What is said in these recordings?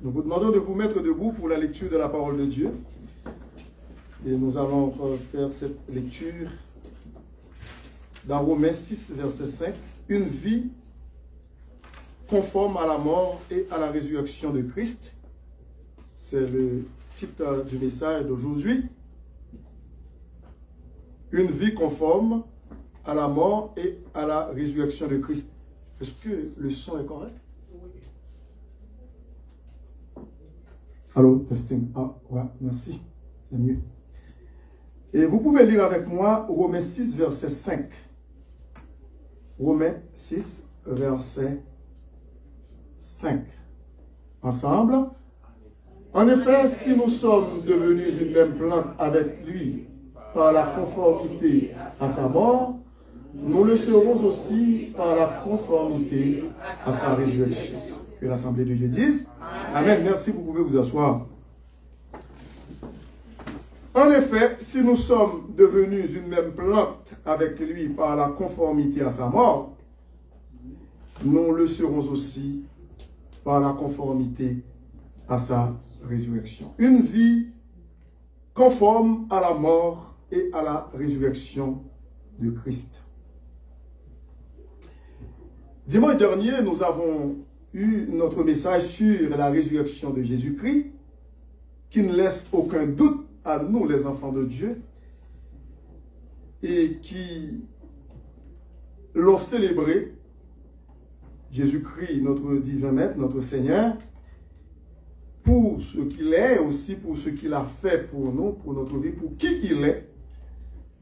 Nous vous demandons de vous mettre debout pour la lecture de la parole de Dieu. Et nous allons faire cette lecture dans Romains 6, verset 5. Une vie conforme à la mort et à la résurrection de Christ. C'est le titre du message d'aujourd'hui. Une vie conforme à la mort et à la résurrection de Christ. Est-ce que le son est correct? Allô, testing. Ah, ouais, merci. C'est mieux. Et vous pouvez lire avec moi Romains 6, verset 5. Romains 6, verset 5. Ensemble. En effet, si nous sommes devenus une même plante avec lui par la conformité à sa mort, nous le serons aussi par la conformité à sa résurrection. Que l'Assemblée de Dieu dise. Amen. Merci, vous pouvez vous asseoir. En effet, si nous sommes devenus une même plante avec lui par la conformité à sa mort, nous le serons aussi par la conformité à sa résurrection. Une vie conforme à la mort et à la résurrection de Christ. Dimanche dernier, nous avons eu notre message sur la résurrection de Jésus-Christ, qui ne laisse aucun doute à nous, les enfants de Dieu, et qui l'ont célébré, Jésus-Christ, notre divin maître, notre Seigneur, pour ce qu'il est, aussi pour ce qu'il a fait pour nous, pour notre vie, pour qui il est,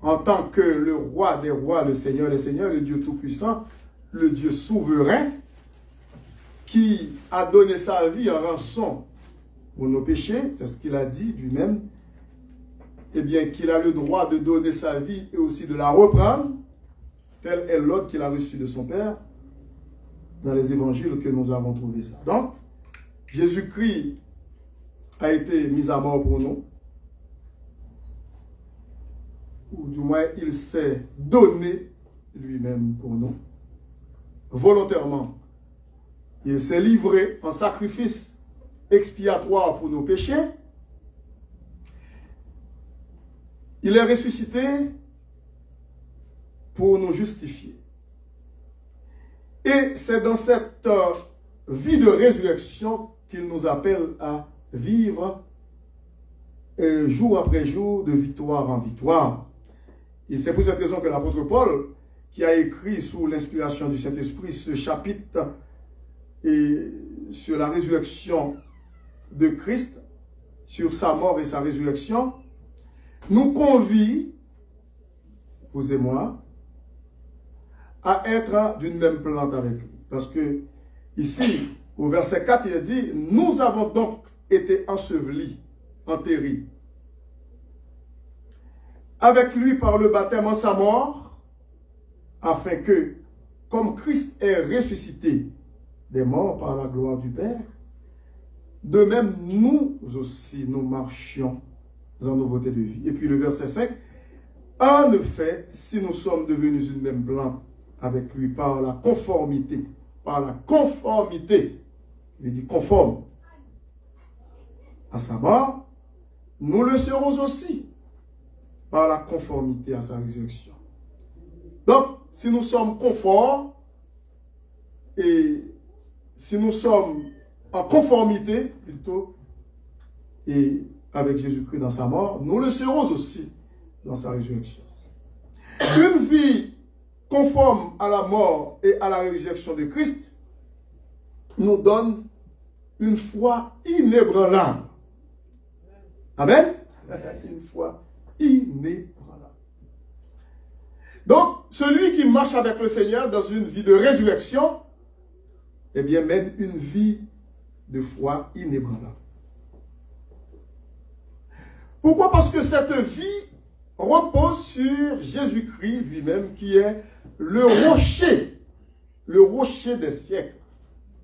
en tant que le roi des rois, le Seigneur des seigneurs, le Dieu tout-puissant, le Dieu souverain, qui a donné sa vie en rançon pour nos péchés, c'est ce qu'il a dit lui-même, eh bien qu'il a le droit de donner sa vie et aussi de la reprendre, tel est l'ordre qu'il a reçu de son Père, dans les évangiles que nous avons trouvé ça. Donc, Jésus-Christ a été mis à mort pour nous, ou du moins il s'est donné lui-même pour nous, volontairement. Il s'est livré en sacrifice expiatoire pour nos péchés. Il est ressuscité pour nous justifier. Et c'est dans cette vie de résurrection qu'il nous appelle à vivre jour après jour, de victoire en victoire. Et c'est pour cette raison que l'apôtre Paul, qui a écrit sous l'inspiration du Saint-Esprit ce chapitre et sur la résurrection de Christ, sur sa mort et sa résurrection, nous convie, vous et moi, à être d'une même plante avec lui. Parce que ici, au verset 4, il dit, nous avons donc été ensevelis, enterrés, avec lui par le baptême en sa mort, afin que, comme Christ est ressuscité des morts par la gloire du Père, de même nous aussi nous marchions en nouveauté de vie. Et puis le verset 5, en effet, si nous sommes devenus une même plante avec lui par la conformité, il dit conforme à sa mort, nous le serons aussi par la conformité à sa résurrection. Donc, si nous sommes conformes et si nous sommes en conformité plutôt et avec Jésus-Christ dans sa mort, nous le serons aussi dans sa résurrection. Une vie conforme à la mort et à la résurrection de Christ nous donne une foi inébranlable. Amen. Une foi inébranlable. Donc, celui qui marche avec le Seigneur dans une vie de résurrection, eh bien, mène une vie de foi inébranlable. Pourquoi? Parce que cette vie repose sur Jésus-Christ lui-même, qui est le rocher des siècles.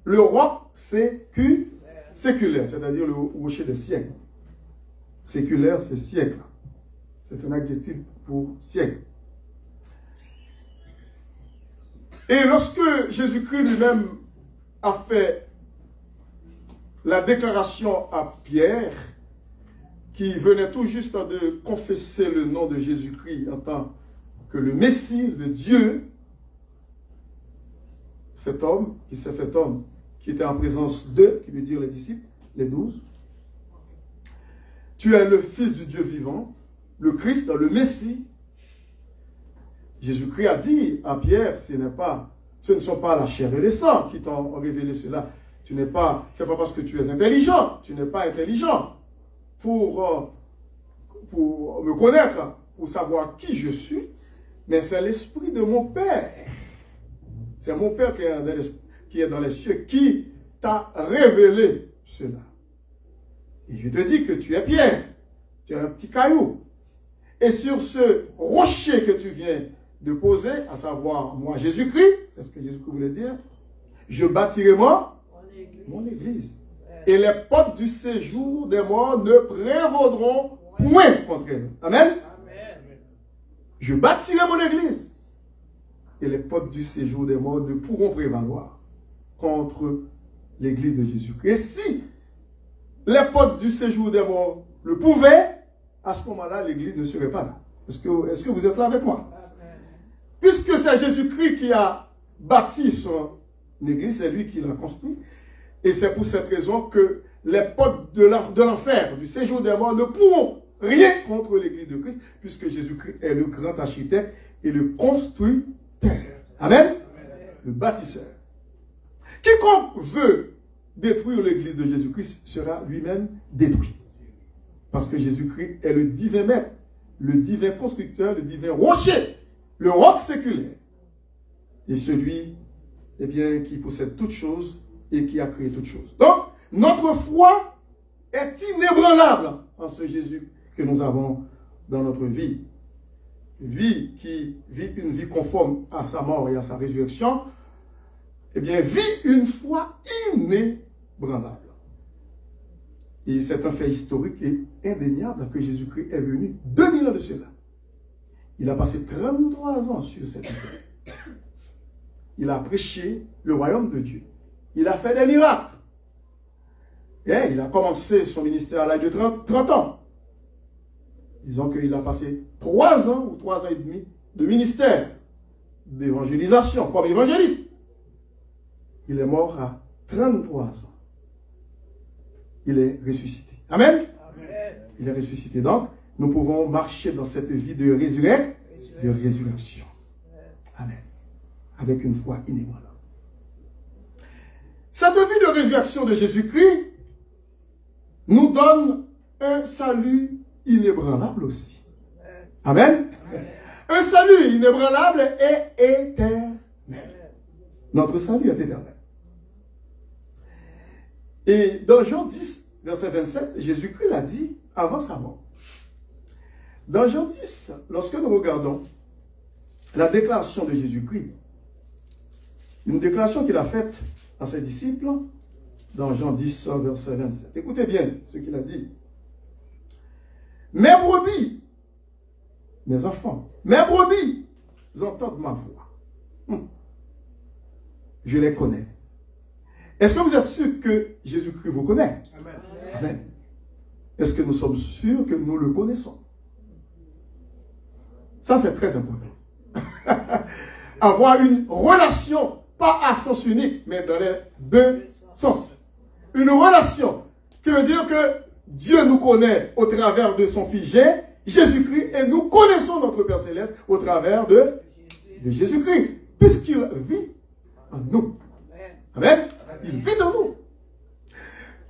Le roc séculaire, c'est-à-dire le rocher des siècles. Séculaire, c'est siècle. C'est un adjectif pour siècle. Et lorsque Jésus-Christ lui-même a fait la déclaration à Pierre, qui venait tout juste de confesser le nom de Jésus-Christ en tant que le Messie, le Dieu, fait homme, qui s'est fait homme, qui était en présence d'eux, qui veut dire les disciples, les 12. Tu es le Fils du Dieu vivant, le Christ, le Messie. Jésus-Christ a dit à Pierre, ce ne sont pas la chair et le sang qui t'ont révélé cela. Ce n'est pas parce que tu es intelligent, tu n'es pas intelligent pour me connaître, pour savoir qui je suis, mais c'est l'esprit de mon Père. C'est mon Père qui est dans les cieux, qui t'a révélé cela. Et je te dis que tu es Pierre, tu es un petit caillou. Et sur ce rocher que tu viens de poser, à savoir moi Jésus-Christ, c'est ce que Jésus-Christ voulait dire, je bâtirai mon église. Et les portes du séjour des morts ne prévaudront point contre elle. Amen. Je bâtirai mon église. Et les portes du séjour des morts ne pourront prévaloir contre l'église de Jésus-Christ. Et si les portes du séjour des morts le pouvaient, à ce moment-là, l'église ne serait pas là. Est-ce que vous êtes là avec moi? Puisque c'est Jésus-Christ qui a bâti son église, c'est lui qui l'a construit. Et c'est pour cette raison que les portes de l'enfer, du séjour des morts, ne pourront rien contre l'église de Christ, puisque Jésus-Christ est le grand architecte et le constructeur. Amen. Le bâtisseur. Quiconque veut détruire l'église de Jésus-Christ sera lui-même détruit. Parce que Jésus-Christ est le divin maître, le divin constructeur, le divin rocher, le roc séculaire. Et celui, eh bien, qui possède toutes choses et qui a créé toutes choses. Donc, notre foi est inébranlable en ce Jésus que nous avons dans notre vie. Lui qui vit une vie conforme à sa mort et à sa résurrection, eh bien, vit une foi inébranlable. Et c'est un fait historique et indéniable que Jésus-Christ est venu 2000 ans de cela. Il a passé 33 ans sur cette terre. Il a prêché le royaume de Dieu. Il a fait des miracles. Et il a commencé son ministère à l'âge de 30 ans. Disons qu'il a passé 3 ans ou 3 ans et demi de ministère d'évangélisation comme évangéliste. Il est mort à 33 ans. Il est ressuscité. Amen. Amen. Il est ressuscité. Donc, nous pouvons marcher dans cette vie de résurrection. Amen. Avec une foi inébranlable. Cette vie de résurrection de Jésus-Christ nous donne un salut inébranlable aussi. Amen. Amen. Un salut inébranlable et éternel. Notre salut est éternel. Et dans Jean 10, verset 27, Jésus-Christ l'a dit avant sa mort. Dans Jean 10, lorsque nous regardons la déclaration de Jésus-Christ, une déclaration qu'il a faite à ses disciples, dans Jean 10, verset 27. Écoutez bien ce qu'il a dit. Mes brebis, mes enfants, mes brebis entendent ma voix. Je les connais. Est-ce que vous êtes sûr que Jésus-Christ vous connaît? Amen. Amen. Est-ce que nous sommes sûrs que nous le connaissons? Ça, c'est très important. Avoir une relation, pas à sens unique, mais dans les deux sens. Une relation qui veut dire que Dieu nous connaît au travers de son Fils Jésus-Christ, et nous connaissons notre Père Céleste au travers de Jésus-Christ, puisqu'il vit en nous. Amen. Il vit dans nous.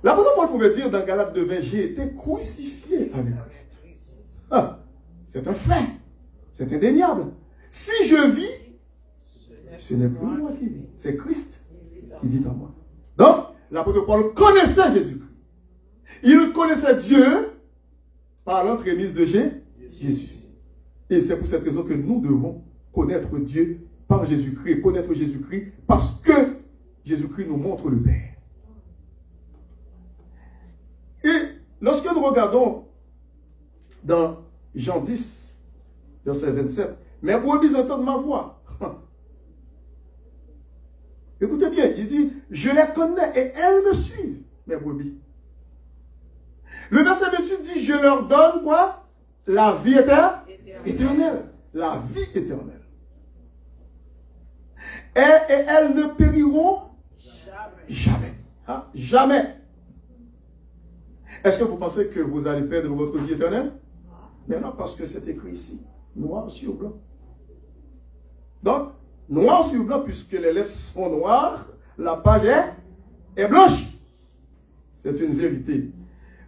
L'apôtre Paul pouvait dire dans Galates 2:20, j'ai été crucifié avec Christ. Ah, c'est un fait. C'est indéniable. Si je vis, ce n'est plus moi qui vis. C'est Christ qui vit en moi. Donc, l'apôtre Paul connaissait Jésus-Christ. Il connaissait Dieu par l'entremise de Jésus. Et c'est pour cette raison que nous devons connaître Dieu par Jésus-Christ. Connaître Jésus-Christ parce que Jésus-Christ nous montre le Père. Et lorsque nous regardons dans Jean 10, verset 27, mes brebis entendent ma voix. Écoutez bien, il dit, je les connais et elles me suivent. mes brebis. Le verset 28 dit, je leur donne quoi? La vie éternelle. La vie éternelle. Et elles ne périront jamais. Hein? Jamais. Est-ce que vous pensez que vous allez perdre votre vie éternelle? Mais non, parce que c'est écrit ici, noir sur blanc. Donc, noir sur blanc, puisque les lettres sont noires, la page est blanche. C'est une vérité.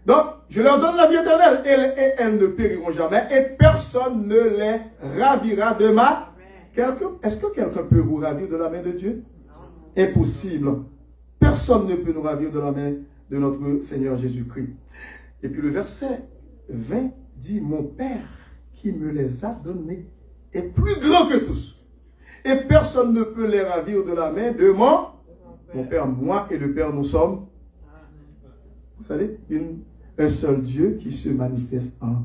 Donc, je leur donne la vie éternelle, et elles ne périront jamais, et personne ne les ravira de ma... Est-ce que quelqu'un peut vous ravir de la main de Dieu? Impossible. Personne ne peut nous ravir de la main de notre Seigneur Jésus-Christ. Et puis le verset 20 dit, mon Père qui me les a donnés est plus grand que tous. Et personne ne peut les ravir de la main de mon Père. Moi et le Père, nous sommes, vous savez, un seul Dieu qui se manifeste en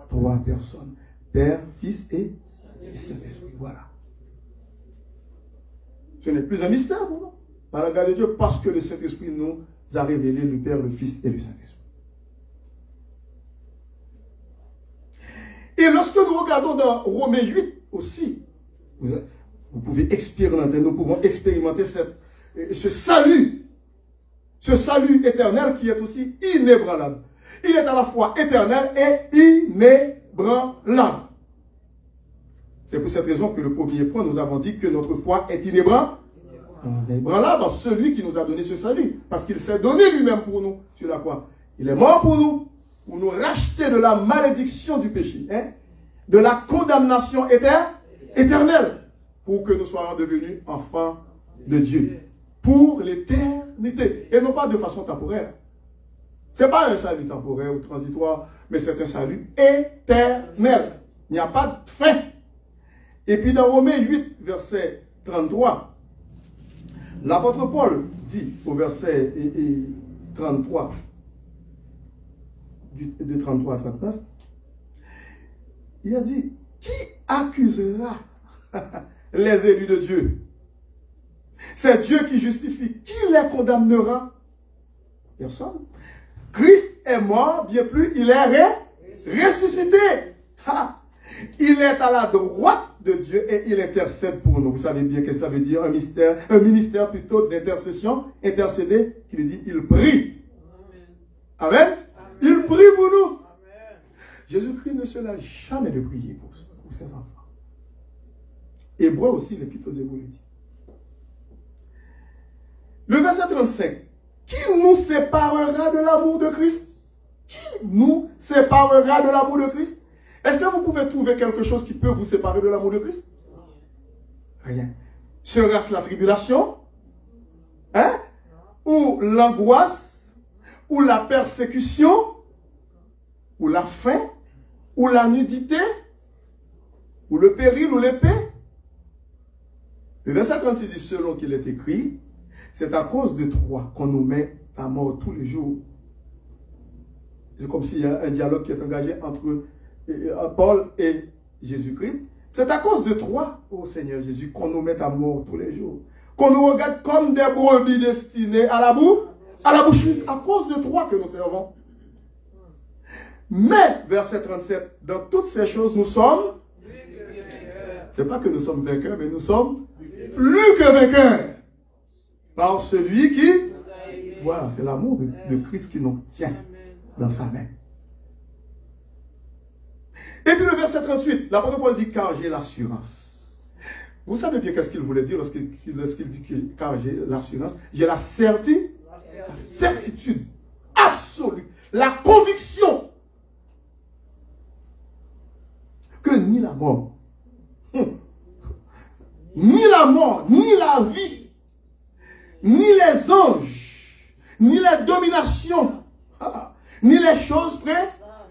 trois personnes. Père, Fils et Saint-Esprit. Voilà. Ce n'est plus un mystère pour nous, par la grâce de Dieu, parce que le Saint-Esprit nous a révélé le Père, le Fils et le Saint-Esprit. Et lorsque nous regardons dans Romains 8 aussi, vous pouvez expérimenter, nous pouvons expérimenter ce salut éternel qui est aussi inébranlable. Il est à la fois éternel et inébranlable. C'est pour cette raison que le premier point, nous avons dit que notre foi est inébranlable en celui qui nous a donné ce salut. Parce qu'il s'est donné lui-même pour nous sur la croix. Il est mort pour nous racheter de la malédiction du péché, hein, de la condamnation éternelle, pour que nous soyons devenus enfants de Dieu. Pour l'éternité. Et non pas de façon temporaire. Ce n'est pas un salut temporaire ou transitoire, mais c'est un salut éternel. Il n'y a pas de fin. Et puis dans Romains 8, verset 33, l'apôtre Paul dit au verset 33, de 33 à 39, il a dit, qui accusera les élus de Dieu? C'est Dieu qui justifie. Qui les condamnera? Personne. Christ est mort, bien plus, il est ressuscité. Ha! Il est à la droite de Dieu et il intercède pour nous. Vous savez bien que ça veut dire un ministère plutôt d'intercession. Intercéder, il dit, il prie. Amen. Il prie pour nous. Jésus-Christ ne se lâche jamais de prier pour ses enfants. Hébreu aussi, l'Épître aux Hébreux le dit. Le verset 35. Qui nous séparera de l'amour de Christ? Qui nous séparera de l'amour de Christ? Est-ce que vous pouvez trouver quelque chose qui peut vous séparer de l'amour de Christ? Rien. Sera-ce la tribulation? Hein? Ou l'angoisse? Ou la persécution? Ou la faim? Ou la nudité? Ou le péril? Ou l'épée? Le verset 36 dit, selon qu'il est écrit, c'est à cause de toi qu'on nous met à mort tous les jours. C'est comme s'il y a un dialogue qui est engagé entre Paul et Jésus-Christ. C'est à cause de toi, ô Seigneur Jésus, qu'on nous met à mort tous les jours. Qu'on nous regarde comme des brebis destinées à la boucherie. À cause de toi que nous servons. Mais, verset 37, dans toutes ces choses, nous sommes... C'est pas que nous sommes vainqueurs, mais nous sommes plus que vainqueurs. Par celui qui... Voilà, c'est l'amour de Christ qui nous tient dans sa main. Et puis le verset 38, l'apôtre Paul dit, car j'ai l'assurance. Vous savez bien qu'est-ce qu'il voulait dire lorsqu'il dit que car j'ai l'assurance. J'ai la certitude absolue, la conviction que ni la mort, ni la vie, ni les anges, ni les dominations, ni les choses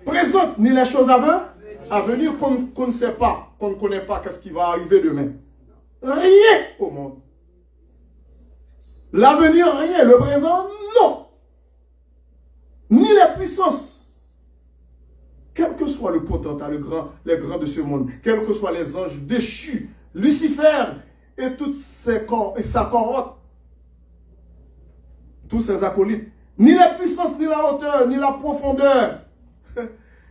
présentes, ni les choses à venir qu'on ne sait pas, qu'on ne connaît pas qu'est-ce qui va arriver demain. Rien au monde. L'avenir, rien. Le présent, non. Ni les puissances. Quel que soit le potentat, les grands de ce monde, quels que soient les anges déchus, Lucifer et toutes sa cohorte, tous ses acolytes, ni la puissance, ni la hauteur, ni la profondeur,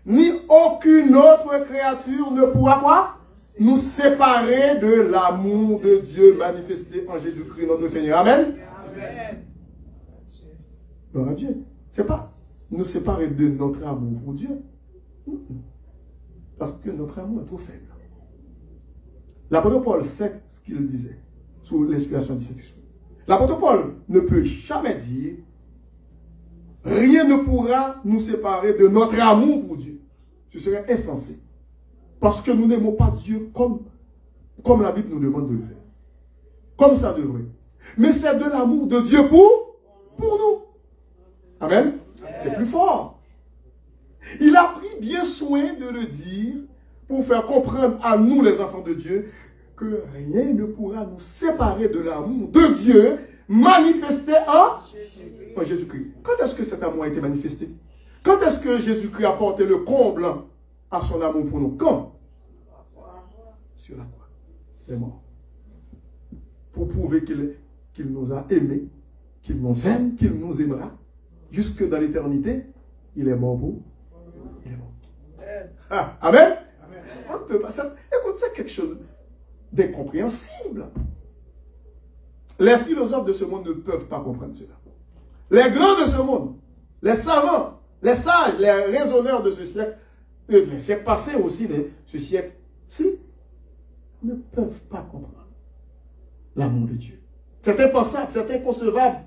ni aucune autre créature ne pourra quoi? Nous séparer de l'amour de Dieu manifesté en Jésus-Christ notre Seigneur. Amen. Amen. Gloire à Dieu. C'est pas nous séparer de notre amour pour Dieu. Parce que notre amour est trop faible. L'apôtre Paul sait ce qu'il disait sous l'inspiration du Saint-Esprit. L'apôtre Paul ne peut jamais dire rien ne pourra nous séparer de notre amour pour Dieu. Ce serait insensé. Parce que nous n'aimons pas Dieu comme la Bible nous demande de le faire. Comme ça devrait. Mais c'est de l'amour de Dieu pour nous. Amen. C'est plus fort. Il a pris bien soin de le dire pour faire comprendre à nous, les enfants de Dieu, que rien ne pourra nous séparer de l'amour de Dieu manifesté en Jésus-Christ. Quand est-ce que cet amour a été manifesté? Quand est-ce que Jésus-Christ a porté le comble à son amour pour nous? Quand? Sur la croix. Il est mort. Pour prouver qu'il nous a aimés, qu'il nous aime, qu'il nous aimera. Jusque dans l'éternité, il est mort pour. Il est mort. Ah, amen? On ne peut pas. Écoute, c'est quelque chose d'incompréhensible. Les philosophes de ce monde ne peuvent pas comprendre cela. Les grands de ce monde, les savants, les sages, les raisonneurs de ce siècle, les siècles passés aussi de ce siècle, ne peuvent pas comprendre l'amour de Dieu. C'est impensable, c'est inconcevable.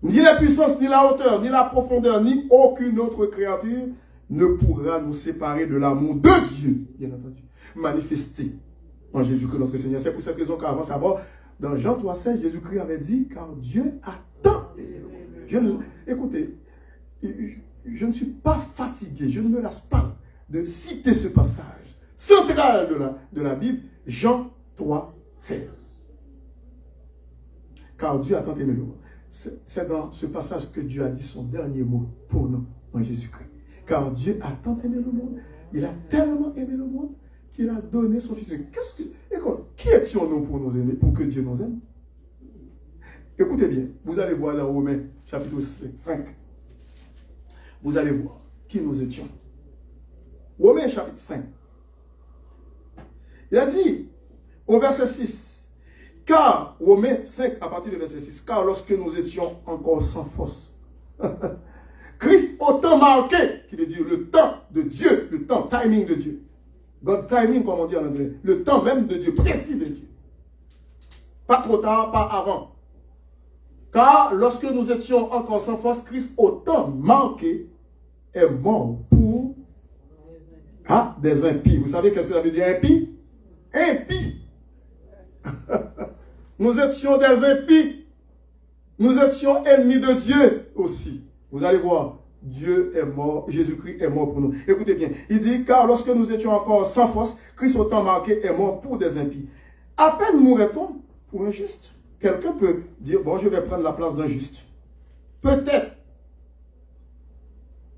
Ni la puissance, ni la hauteur, ni la profondeur, ni aucune autre créature ne pourra nous séparer de l'amour de Dieu, bien entendu, manifesté en Jésus-Christ notre Seigneur. C'est pour cette raison qu'avant sa mort, dans Jean 3,16, Jésus-Christ avait dit, car Dieu a tant aimé. Écoutez, je ne suis pas fatigué, je ne me lasse pas de citer ce passage central de la Bible, Jean 3,16. Car Dieu a tant aimé le monde. C'est dans ce passage que Dieu a dit son dernier mot pour nous en Jésus-Christ. Car Dieu a tant aimé le monde, il a tellement aimé le monde qu'il a donné son Fils. Qui étions-nous pour nous aimer, pour que Dieu nous aime? Écoutez bien, vous allez voir dans Romains chapitre 5. Vous allez voir qui nous étions. Romains chapitre 5. Il a dit au verset 6. Car, Romains 5, à partir du verset 6, car lorsque nous étions encore sans force, Christ autant marqué, qui veut dire le temps de Dieu, le temps, timing de Dieu. God timing, comme on dit en anglais, le temps même de Dieu, précis de Dieu. Pas trop tard, pas avant. Car lorsque nous étions encore sans force, Christ autant marqué est mort pour des impies. Vous savez qu'est-ce que ça veut dire impie? Impie. Nous étions des impies. Nous étions ennemis de Dieu aussi. Vous allez voir, Dieu est mort, Jésus-Christ est mort pour nous. Écoutez bien, il dit, car lorsque nous étions encore sans force, Christ autant marqué est mort pour des impies. À peine mourrait-on pour un juste. Quelqu'un peut dire, bon, je vais prendre la place d'un juste. Peut-être.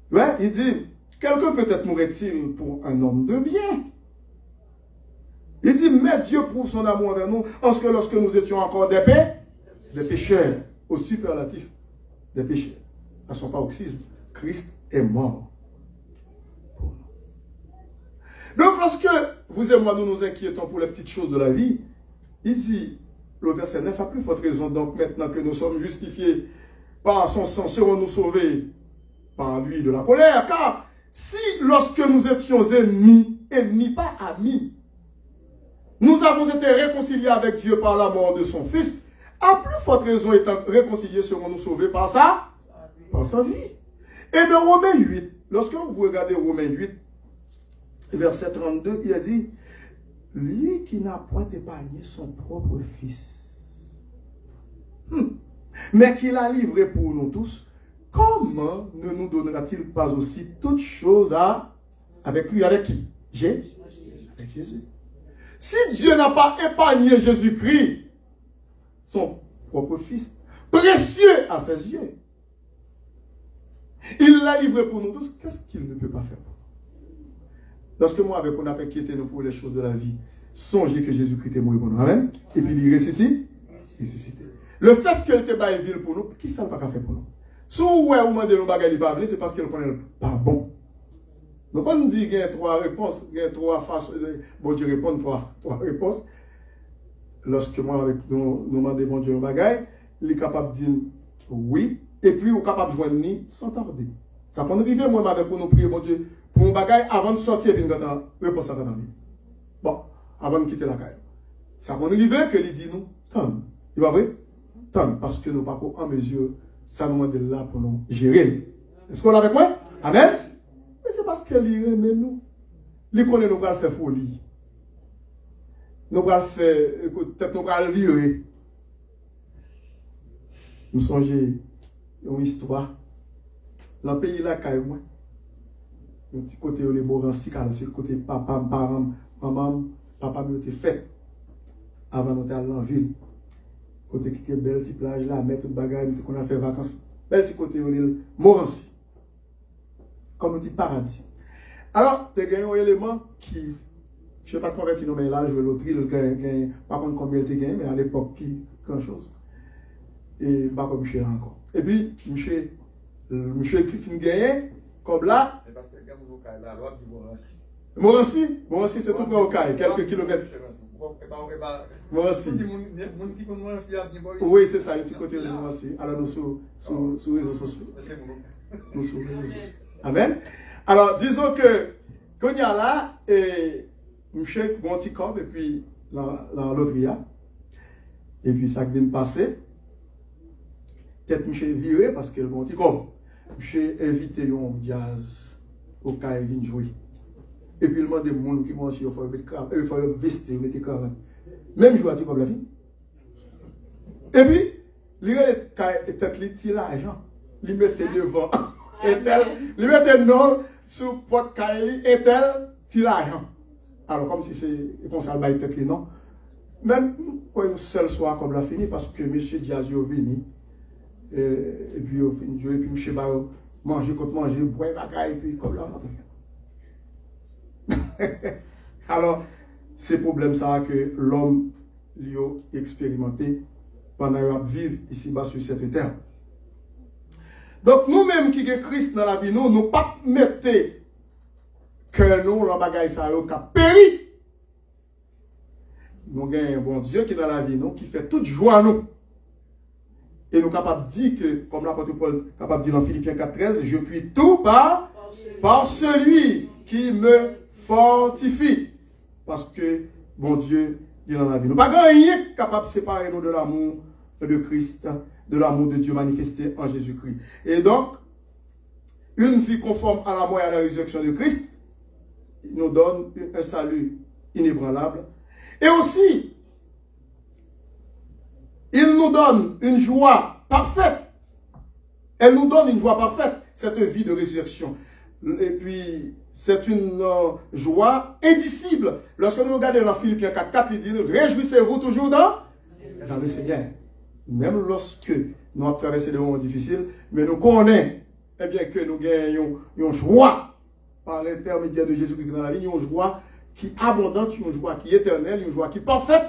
Ouais, il dit, quelqu'un peut-être mourrait-il pour un homme de bien. Il dit, mais Dieu prouve son amour envers nous, parce que lorsque nous étions encore des pécheurs, au superlatif des pécheurs, à son paroxysme, Christ est mort pour nous. Donc, lorsque vous et moi, nous nous inquiétons pour les petites choses de la vie, il dit, le verset 9, à plus forte raison, donc maintenant que nous sommes justifiés par son sang, serons-nous sauvés par lui de la colère. Car si, lorsque nous étions ennemis, pas amis, nous avons été réconciliés avec Dieu par la mort de son Fils, à plus forte raison étant réconciliés, serons-nous sauvés par sa vie. Et dans Romains 8, lorsque vous regardez Romains 8, verset 32, il a dit, lui qui n'a point épargné son propre Fils, mais qui l'a livré pour nous tous, comment ne nous donnera-t-il pas aussi toutes choses avec lui? Avec qui? Avec Jésus. Si Dieu n'a pas épargné Jésus-Christ, son propre Fils, précieux à ses yeux, il l'a livré pour nous tous, qu'est-ce qu'il ne peut pas faire pour nous? Lorsque moi, avec on a inquiété nous pour les choses de la vie, songez que Jésus-Christ est mort pour nous. Amen. Et puis il ressuscite. Le fait qu'elle te baille ville pour nous, qui ça n'a pas fait pour nous? Si vous demandez nos bagages, c'est parce qu'elle connaît pas bon. Donc, on dit qu'il y a 3 réponses, il y a 3 façons, bon Dieu répond 3 réponses. Lorsque moi, avec nous demandons bon Dieu nos bagages, il est capable de dire oui, et puis il est capable de joindre nous sans tarder. Ça peut nous arriver, moi, avec pour nous prier, bon Dieu, pour mon bagage, avant de sortir, puis nous avons réponse à ta vie. Bon, avant de quitter la caille. Ça peut nous arriver que il dit nous, tant. Il va vrai? Tant, parce que nous ne sommes pas en mesure, ça nous demande là pour nous gérer. Est-ce qu'on est avec moi? Amen? Mais c'est parce qu'elle aime nous. Il connaît nous allons faire folie. Nous allons faire, peut-être nous allons virer. Nous songeons une histoire. Dans le pays là, moi, un petit côté les Morancy, c'est le côté papa, parents, maman, papa me fait avant de aller en ville. Côté qui est belle petite plage là, mettre tout bagage, qu'on a fait vacances. Belle petit côté l'île Morancy. Comme un petit paradis. Alors, tu as gagné un élément qui, je ne sais pas convertir, mais là, je vais l'autre, pas contre combien il gagné, mais à l'époque, quelque chose. Et pas comme monsieur encore. Et puis, monsieur qui finit gagné, comme là. Morancy, c'est tout près au Caille, quelques kilomètres. Morancy. Oui, c'est ça, un petit côté de Morancy. Alors, nous sur les réseaux sociaux. Nous sur les réseaux sociaux. Amen. Alors, disons que, quand il y a là, monsieur, mon petit corps, et puis, dans l'autre, et puis, ça vient de passer. Peut-être monsieur viré parce que mon petit corps, monsieur invité un jazz au cas et vient jouer. Et puis, il demande des gens qui vont aussi, il faut vestir, mettre carré. Même jouer à tout comme la vie. Et puis, il tire l'argent, il mettait devant. Il mettait non sous porte Kaili et tel tire l'argent. Alors, comme si c'est comme ça, il tête non. Même quand un seul soir comme la fini, parce que M. Diaz est venu, et puis il finit de jouer, et puis M. Barreau manger contre manger, boire bagaille, et puis comme là, alors, c'est problème ça que l'homme a expérimenté pendant qu'il vivre ici-bas sur cette terre. Donc, nous-mêmes qui avons Christ dans la vie, nous ne pas mettre que nous, le bagage, ça a péri. Nous avons un bon Dieu qui est dans la vie, nous, qui fait toute joie à nous. Et nous sommes capables de dire que, comme l'apôtre Paul est capable de dire dans Philippiens 4,13, je puis tout par celui qui me fortifie. Parce que, bon Dieu, est dans la vie. Nous n'avons pas rien capable de séparer nous de l'amour de Christ, de l'amour de Dieu manifesté en Jésus-Christ. Et donc, une vie conforme à la mort et à la résurrection de Christ nous donne un salut inébranlable. Et aussi, il nous donne une joie parfaite. Elle nous donne une joie parfaite, cette vie de résurrection. Et puis, c'est une joie indicible. Lorsque nous regardons dans Philippiens 4,4, il dit, réjouissez-vous toujours dans le Seigneur. Même lorsque nous avons traversé des moments difficiles, mais nous connaissons eh bien, que nous gagnons une joie par l'intermédiaire de Jésus-Christ dans la vie, une joie qui est abondante, une joie qui est éternelle, une joie qui est parfaite.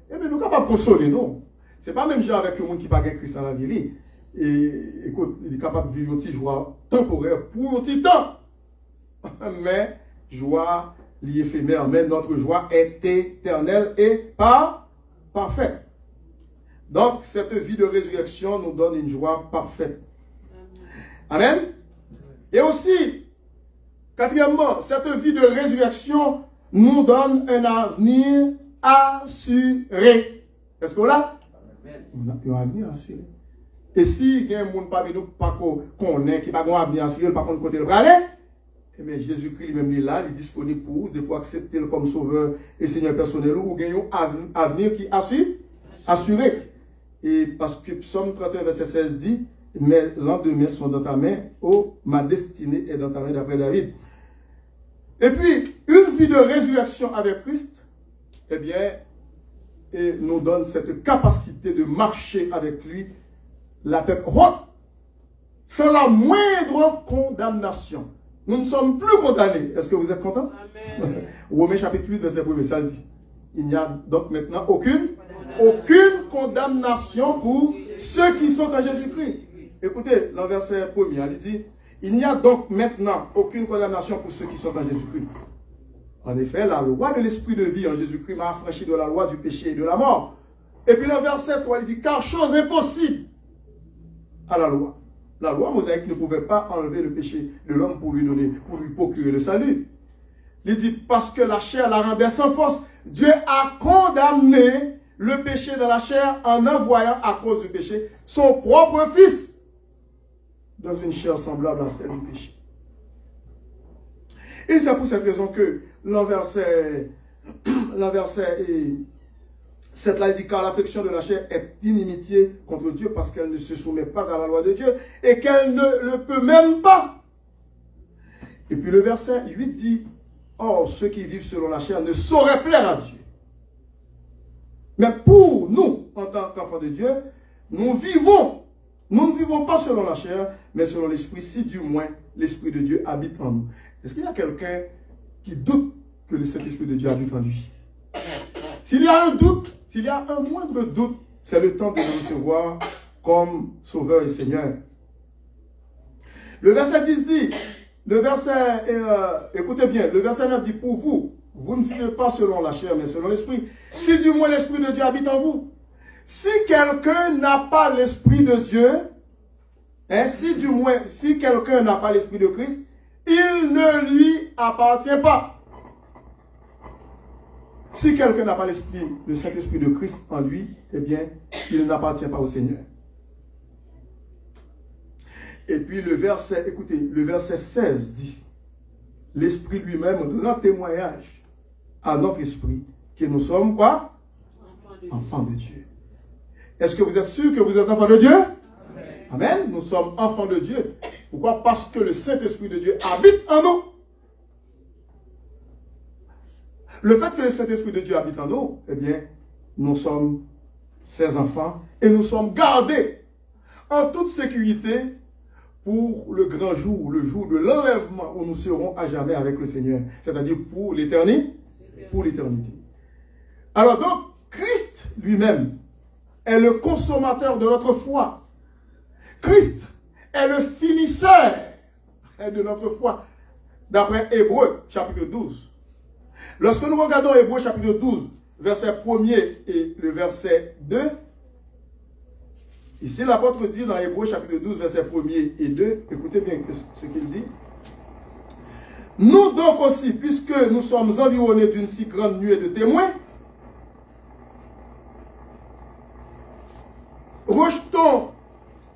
Et bien, nous sommes capables de consoler, non? Ce n'est pas même genre avec le monde qui n'a pas Christ dans la vie. Et écoute, il est capable de vivre une petite joie temporaire pour un petit temps. Mais joie liée éphémère, mais notre joie est éternelle et parfaite. Donc, cette vie de résurrection nous donne une joie parfaite. Amen. Et aussi, quatrièmement, cette vie de résurrection nous donne un avenir assuré. Est-ce qu'on l'a? On a un avenir assuré. Et si il y a un monde parmi nous qu'on est, qui n'a pas un avenir assuré, par contre, côté le bras, eh bien, Jésus-Christ lui-même est là, il est disponible pour vous, de pouvoir accepter le comme sauveur et Seigneur personnel, ou gagner un avenir qui est assuré. Et parce que Psaume 31, verset 16 dit, mes lendemains sont dans ta main, oh, ma destinée est dans ta main, d'après David. Et puis, une vie de résurrection avec Christ, eh bien, et nous donne cette capacité de marcher avec lui, la tête haute, sans la moindre condamnation. Nous ne sommes plus condamnés. Est-ce que vous êtes contents? Romains chapitre 8, verset 1, ça dit. Il n'y a donc maintenant aucune condamnation pour Ceux qui sont en Jésus-Christ. Écoutez, dans le verset 1er, il dit, il n'y a donc maintenant aucune condamnation pour ceux qui sont en Jésus-Christ. En effet, la loi de l'esprit de vie en Jésus-Christ m'a affranchi de la loi du péché et de la mort. Et puis le verset 3, il dit, car chose impossible à la loi. La loi mosaïque ne pouvait pas enlever le péché de l'homme pour lui procurer le salut. Il dit, parce que la chair la rendait sans force, Dieu a condamné le péché dans la chair en envoyant à cause du péché son propre fils dans une chair semblable à celle du péché. Et c'est pour cette raison que l'enverset 7 là, il dit, car l'affection de la chair est inimitié contre Dieu parce qu'elle ne se soumet pas à la loi de Dieu et qu'elle ne le peut même pas. Et puis le verset 8 dit, or ceux qui vivent selon la chair ne sauraient plaire à Dieu. Mais pour nous, en tant qu'enfants de Dieu, nous ne vivons pas selon la chair, mais selon l'esprit, si du moins l'esprit de Dieu habite en nous. Est-ce qu'il y a quelqu'un qui doute que cet esprit de Dieu habite en lui? S'il y a un doute, s'il y a un moindre doute, c'est le temps de le recevoir comme Sauveur et Seigneur. Le verset 10 dit, écoutez bien, le verset 9 dit, pour vous, vous ne vivez pas selon la chair, mais selon l'esprit. Si du moins l'esprit de Dieu habite en vous. Si quelqu'un n'a pas l'esprit de Dieu, si quelqu'un n'a pas l'esprit de Christ, il ne lui appartient pas. Si quelqu'un n'a pas le Saint-Esprit de Christ en lui, eh bien, il n'appartient pas au Seigneur. Et puis le verset 16 dit, l'Esprit lui-même rend témoignage à notre esprit que nous sommes quoi? Enfants de Dieu. Est-ce que vous êtes sûr que vous êtes enfants de Dieu? Amen. Amen. Nous sommes enfants de Dieu. Pourquoi? Parce que le Saint-Esprit de Dieu habite en nous. Le fait que le Saint-Esprit de Dieu habite en nous, eh bien, nous sommes ses enfants et nous sommes gardés en toute sécurité pour le grand jour, le jour de l'enlèvement où nous serons à jamais avec le Seigneur, c'est-à-dire pour l'éternité. Pour l'éternité. Alors donc, Christ lui-même est le consommateur de notre foi. Christ est le finisseur de notre foi, d'après Hébreux chapitre 12. Lorsque nous regardons Hébreux chapitre 12, verset 1er et le verset 2, ici l'apôtre dit dans Hébreux chapitre 12, verset 1er et 2, écoutez bien ce qu'il dit. Nous donc aussi, puisque nous sommes environnés d'une si grande nuée de témoins, rejetons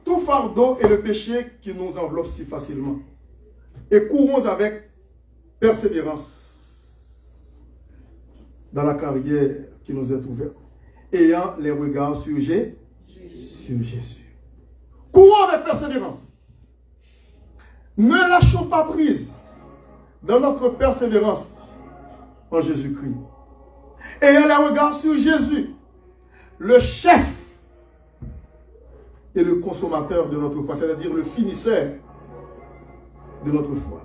tout fardeau et le péché qui nous enveloppe si facilement et courons avec persévérance dans la carrière qui nous est ouverte, ayant les regards sur Jésus. Courons avec persévérance. Ne lâchons pas prise dans notre persévérance en Jésus-Christ. Ayant les regards sur Jésus, le chef et le consommateur de notre foi, c'est-à-dire le finisseur de notre foi,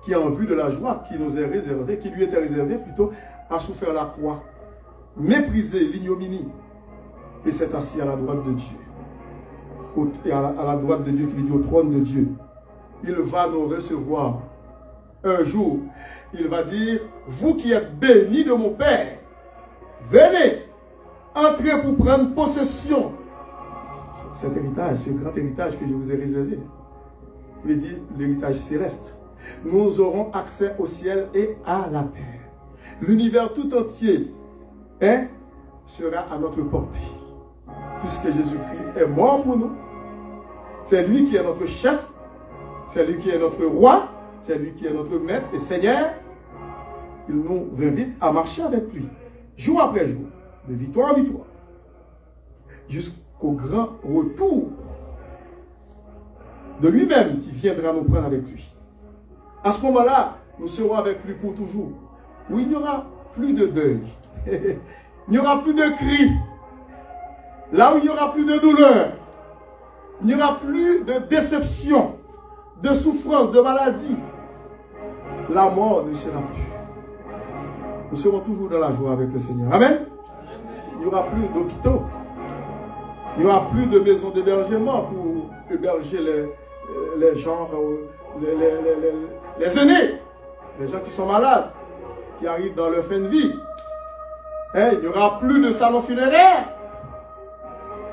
qui en vue de la joie qui nous est réservée, qui lui était réservée plutôt, a souffert la croix, méprisé l'ignominie, et s'est assis à la droite de Dieu. Et à la droite de Dieu, qui dit au trône de Dieu. Il va nous recevoir. Un jour, il va dire, vous qui êtes bénis de mon Père, venez, entrez pour prendre possession. Cet héritage, ce grand héritage que je vous ai réservé. Il dit l'héritage céleste. Nous aurons accès au ciel et à la terre. L'univers tout entier sera à notre portée. Puisque Jésus-Christ est mort pour nous. C'est lui qui est notre chef. C'est lui qui est notre roi. C'est lui qui est notre maître et Seigneur. Il nous invite à marcher avec lui. Jour après jour. De victoire en victoire. Jusqu'au grand retour de lui-même qui viendra nous prendre avec lui. À ce moment-là, nous serons avec lui pour toujours. Où il n'y aura plus de deuil. Il n'y aura plus de cris. Là où il n'y aura plus de douleur. Il n'y aura plus de déception, de souffrance, de maladie. La mort ne sera plus. Nous serons toujours dans la joie avec le Seigneur. Amen. Il n'y aura plus d'hôpitaux. Il n'y aura plus de maisons d'hébergement pour héberger les gens, les aînés, les gens qui sont malades, qui arrivent dans leur fin de vie. Hein, il n'y aura plus de salon funéraire.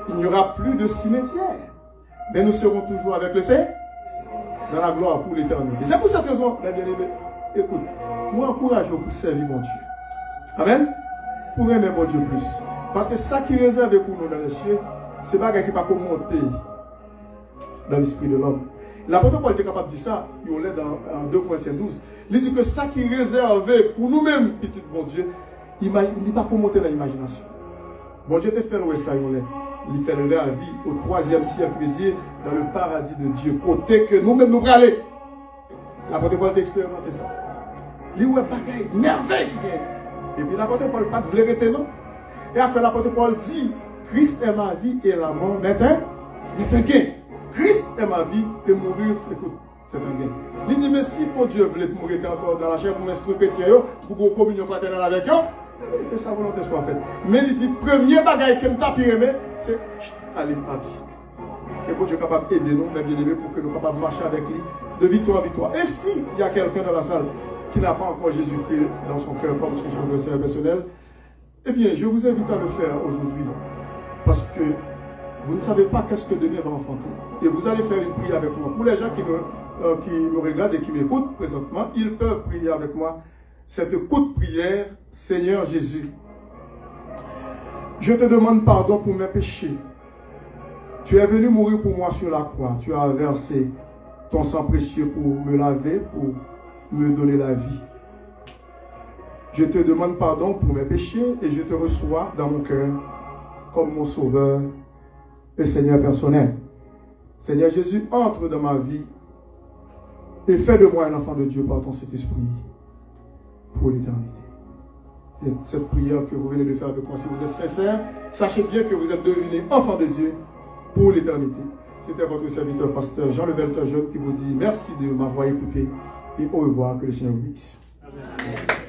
Il n'y aura plus de cimetière. Mais nous serons toujours avec le Seigneur dans la gloire pour l'éternité. C'est pour cette raison, mes bien-aimés, écoute, moi encourage pour servir mon Dieu. Amen. Pour aimer mon Dieu plus. Parce que ça qui est réservé pour nous dans les cieux, c'est pas quelqu'un qui va monter dans l'esprit de l'homme. L'apôtre Paul était capable de dire ça, il est dans 2 Corinthiens 12. Il dit que ça qui est réservé pour nous-mêmes, petit bon Dieu, il n'est pas monter dans l'imagination. Bon Dieu te fait le ça, il fait la vie au 3e siècle, dans le paradis de Dieu, côté que nous-mêmes nous allons aller. L'apôtre Paul a expérimenté ça. Il dit, bagaille, merveille. Et puis l'apôtre Paul pas de vérité, non? Et après l'apôtre Paul dit, Christ est ma vie et la mort n'est un gain. Christ est ma vie et mourir, écoute, c'est un gain. Il dit, mais si mon Dieu voulait mourir encore dans la chair pour m'instruire chrétien, pour qu'on communion fraternelle avec eux, que sa volonté soit faite. Mais il dit, premier bagaille qui me tape, c'est aller partir. Et bon Dieu est capable d'aider nous, mes bien-aimés, pour que nous soyons capables de marcher avec lui de victoire en victoire. Et s'il y a quelqu'un dans la salle qui n'a pas encore Jésus-Christ dans son cœur comme son sauveur personnel, eh bien, je vous invite à le faire aujourd'hui. Parce que vous ne savez pas qu'est-ce que demain va enfanter. Et vous allez faire une prière avec moi. Pour les gens qui me regardent et qui m'écoutent présentement, ils peuvent prier avec moi cette courte prière. Seigneur Jésus, je te demande pardon pour mes péchés. Tu es venu mourir pour moi sur la croix. Tu as versé ton sang précieux pour me laver, pour me donner la vie. Je te demande pardon pour mes péchés et je te reçois dans mon cœur comme mon sauveur et Seigneur personnel. Seigneur Jésus, entre dans ma vie et fais de moi un enfant de Dieu par ton Saint-Esprit pour l'éternité. Et cette prière que vous venez de faire avec moi, si vous êtes sincère, sachez bien que vous êtes devenus enfants de Dieu pour l'éternité. C'était votre serviteur, pasteur Jean Levelton Jeune, qui vous dit merci de m'avoir écouté et au revoir, que le Seigneur vous bénisse. Amen.